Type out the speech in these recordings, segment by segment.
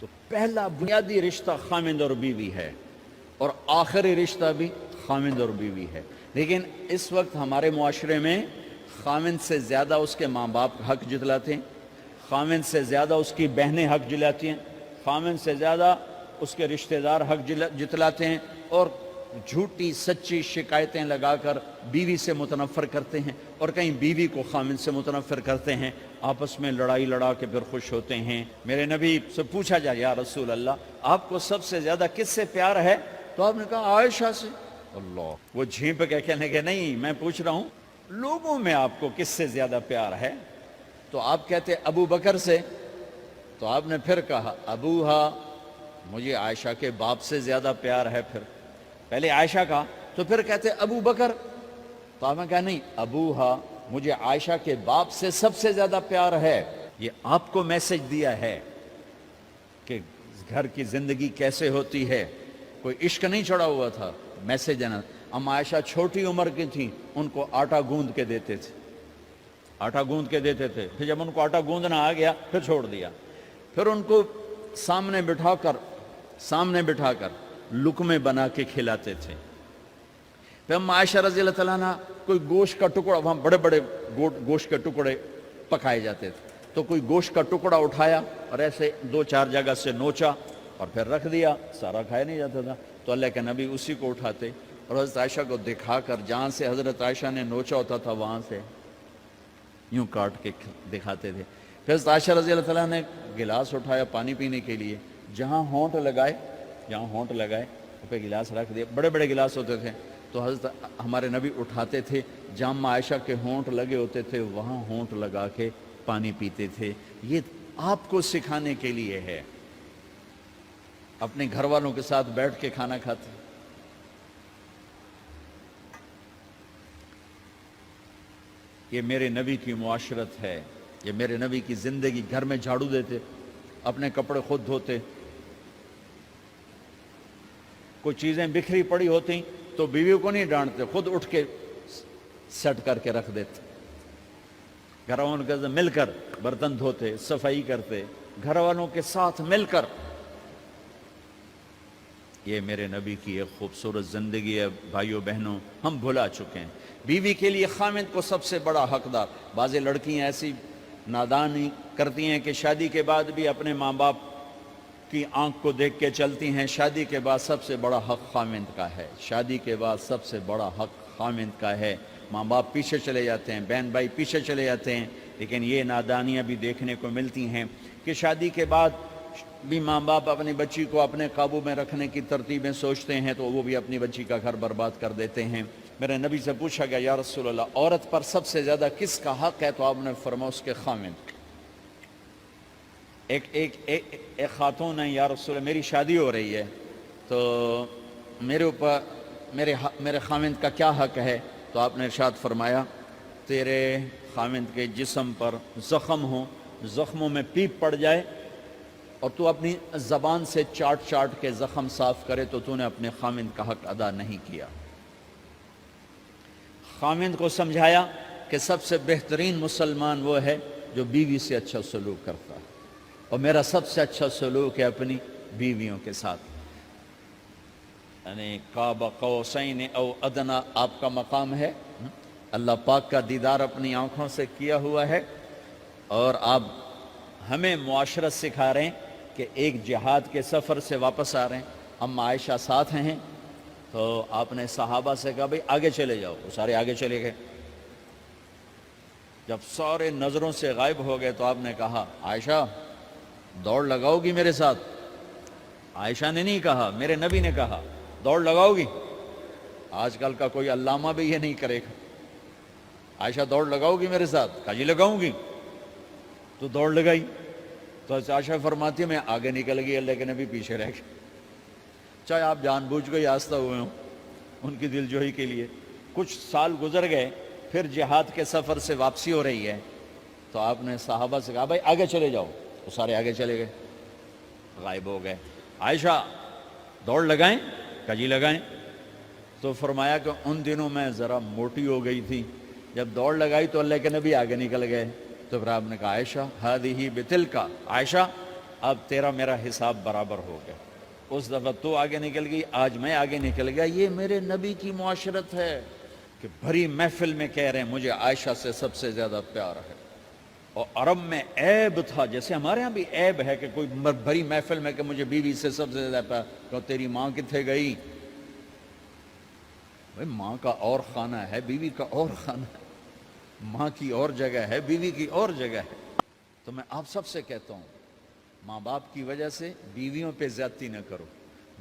تو پہلا بنیادی رشتہ خامند اور بیوی ہے، اور آخری رشتہ بھی خامند اور بیوی ہے۔ لیکن اس وقت ہمارے معاشرے میں خامند سے زیادہ اس کے ماں باپ حق جتلاتے ہیں، خامند سے زیادہ اس کی بہنیں حق جلاتی ہیں، خامند سے زیادہ اس کے رشتہ دار حق جتلاتے ہیں، اور جھوٹی سچی شکایتیں لگا کر بیوی سے متنفر کرتے ہیں، اور کہیں بیوی کو خامند سے متنفر کرتے ہیں، آپس میں لڑائی لڑا کے پھر خوش ہوتے ہیں۔ میرے نبی سے پوچھا جائے یا رسول اللہ آپ کو سب سے زیادہ کس سے پیار ہے؟ تو آپ نے کہا عائشہ سے۔ اللہ، وہ جھینپ کے کہنے کہ نہیں، میں پوچھ رہا ہوں لوگوں میں آپ کو کس سے زیادہ پیار ہے؟ تو آپ کہتے ابو بکر سے۔ تو آپ نے پھر کہا ابوہا، مجھے عائشہ کے باپ سے زیادہ پیار ہے۔ پھر پہلے عائشہ کہا تو پھر کہتے ابو بکر۔ تو آپ نے کہا نہیں، ابوہا، مجھے عائشہ کے باپ سے سب سے زیادہ پیار ہے۔ یہ آپ کو میسج دیا ہے کہ گھر کی زندگی کیسے ہوتی ہے، کوئی عشق نہیں چڑھا ہوا تھا، میسج دینا۔ اما عائشہ چھوٹی عمر کی تھیں، ان کو آٹا گوندھ کے دیتے تھے، آٹا گوندھ کے دیتے تھے، پھر جب ان کو آٹا گوندھنا آ گیا پھر چھوڑ دیا، پھر ان کو سامنے بٹھا کر لقمے بنا کے کھلاتے تھے۔ پھر اما عائشہ رضی اللہ تعالیٰ عنہ کوئی گوشت کا ٹکڑا، وہاں بڑے بڑے گوشت کے ٹکڑے پکائے جاتے تھے، تو کوئی گوشت کا ٹکڑا اٹھایا اور ایسے 2-4 جگہ سے نوچا اور پھر رکھ دیا، سارا کھایا نہیں جاتا تھا، تو اللہ کے نبی اسی کو اٹھاتے اور حضرت عائشہ کو دکھا کر، جہاں سے حضرت عائشہ نے نوچا ہوتا تھا وہاں سے یوں کاٹ کے دکھاتے تھے۔ پھر حضرت عائشہ رضی اللہ تعالیٰ نے گلاس اٹھایا پانی پینے کے لیے، جہاں ہونٹ لگائے پہ گلاس رکھ دیا، بڑے بڑے گلاس ہوتے تھے، تو حضرت ہمارے نبی اٹھاتے تھے، جہاں عائشہ کے ہونٹ لگے ہوتے تھے وہاں ہونٹ لگا کے پانی پیتے تھے۔ یہ آپ کو سکھانے کے لیے ہے، اپنے گھر والوں کے ساتھ بیٹھ کے کھانا کھاتے۔ یہ میرے نبی کی معاشرت ہے، یہ میرے نبی کی زندگی۔ گھر میں جھاڑو دیتے، اپنے کپڑے خود دھوتے، کوئی چیزیں بکھری پڑی ہوتی تو بیوی کو نہیں ڈانٹتے، خود اٹھ کے سیٹ کر کے رکھ دیتے، گھر والوں کے ساتھ مل کر برتن دھوتے، صفائی کرتے، گھر والوں کے ساتھ مل کر۔ یہ میرے نبی کی ایک خوبصورت زندگی ہے۔ بھائیو بہنوں، ہم بھلا چکے ہیں بیوی کے لیے خامند کو سب سے بڑا حقدار۔ بعض لڑکیاں ایسی نادانی کرتی ہیں کہ شادی کے بعد بھی اپنے ماں باپ کی آنکھ کو دیکھ کے چلتی ہیں۔ شادی کے بعد سب سے بڑا حق خامند کا ہے، شادی کے بعد سب سے بڑا حق خامند کا ہے۔ ماں باپ پیچھے چلے جاتے ہیں، بہن بھائی پیچھے چلے جاتے ہیں، لیکن یہ نادانیاں بھی دیکھنے کو ملتی ہیں کہ شادی کے بعد بھی ماں باپ اپنی بچی کو اپنے قابو میں رکھنے کی ترتیبیں سوچتے ہیں تو وہ بھی اپنی بچی کا گھر برباد کر دیتے ہیں۔ میرے نبی سے پوچھا گیا یا رسول اللہ عورت پر سب سے زیادہ کس کا حق ہے؟ تو آپ نے فرمایا اس کے خامند۔ ایک خاتون ہے، یا رسول اللہ میری شادی ہو رہی ہے تو میرے اوپر میرے خامند کا کیا حق ہے؟ تو آپ نے ارشاد فرمایا تیرے خامند کے جسم پر زخم ہو، زخموں میں پیپ پڑ جائے اور تو اپنی زبان سے چاٹ کے زخم صاف کرے تو تو نے اپنے خامند کا حق ادا نہیں کیا۔ خامند کو سمجھایا کہ سب سے بہترین مسلمان وہ ہے جو بیوی سے اچھا سلوک کرتا ہے، اور میرا سب سے اچھا سلوک ہے اپنی بیویوں کے ساتھ، یعنی قاب قوسین او ادنا آپ کا مقام ہے، اللہ پاک کا دیدار اپنی آنکھوں سے کیا ہوا ہے، اور آپ ہمیں معاشرت سکھا رہے ہیں کہ ایک جہاد کے سفر سے واپس آ رہے ہیں، اما عائشہ ساتھ ہیں، تو آپ نے صحابہ سے کہا بھئی آگے چلے جاؤ، وہ سارے آگے چلے گئے۔ جب سارے نظروں سے غائب ہو گئے تو آپ نے کہا عائشہ دوڑ لگاؤ گی میرے ساتھ؟ عائشہ نے نہیں کہا، میرے نبی نے کہا دوڑ لگاؤ گی؟ آج کل کا کوئی علامہ بھی یہ نہیں کرے گا، عائشہ دوڑ لگاؤ گی میرے ساتھ؟ کہا جی لگاؤں گی۔ تو دوڑ لگائی تو عائشہ فرماتی ہے میں آگے نکل گئی، اللہ کے نبی پیچھے رہ گئے، چاہے آپ جان بوجھ کے آستہ ہوئے ہوں ان کی دل جوئی کے لیے۔ کچھ سال گزر گئے، پھر جہاد کے سفر سے واپسی ہو رہی ہے تو آپ نے صحابہ سے کہا بھائی آگے چلے جاؤ، وہ سارے آگے چلے گئے، غائب ہو گئے۔ عائشہ دوڑ لگائیں؟ کہا جی لگائیں۔ تو فرمایا کہ ان دنوں میں ذرا موٹی ہو گئی تھی، جب دوڑ لگائی تو اللہ کے نبی آگے نکل گئے، تو پھر آپ نے کہا عائشہ ہذہ بتلک، عائشہ اب تیرا میرا حساب برابر ہو گیا. اس دفعہ تو آگے نکل گئی, آج میں آگے نکل گیا. یہ میرے نبی کی معاشرت ہے کہ بھری محفل میں کہہ رہے ہیں مجھے عائشہ سے سب سے زیادہ پیار ہے. اور عرب میں عیب تھا, جیسے ہمارے ہاں بھی عیب ہے کہ کوئی بھری محفل میں کہ مجھے بیوی سے سب سے زیادہ پیار. کہ تیری ماں کتنے گئی؟ بھائی ماں کا اور خانہ ہے, بیوی کا اور خانہ ہے. ماں کی اور جگہ ہے, بیوی کی اور جگہ ہے. تو میں آپ سب سے کہتا ہوں, ماں باپ کی وجہ سے بیویوں پہ زیادتی نہ کرو,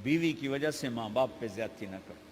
بیوی کی وجہ سے ماں باپ پہ زیادتی نہ کرو.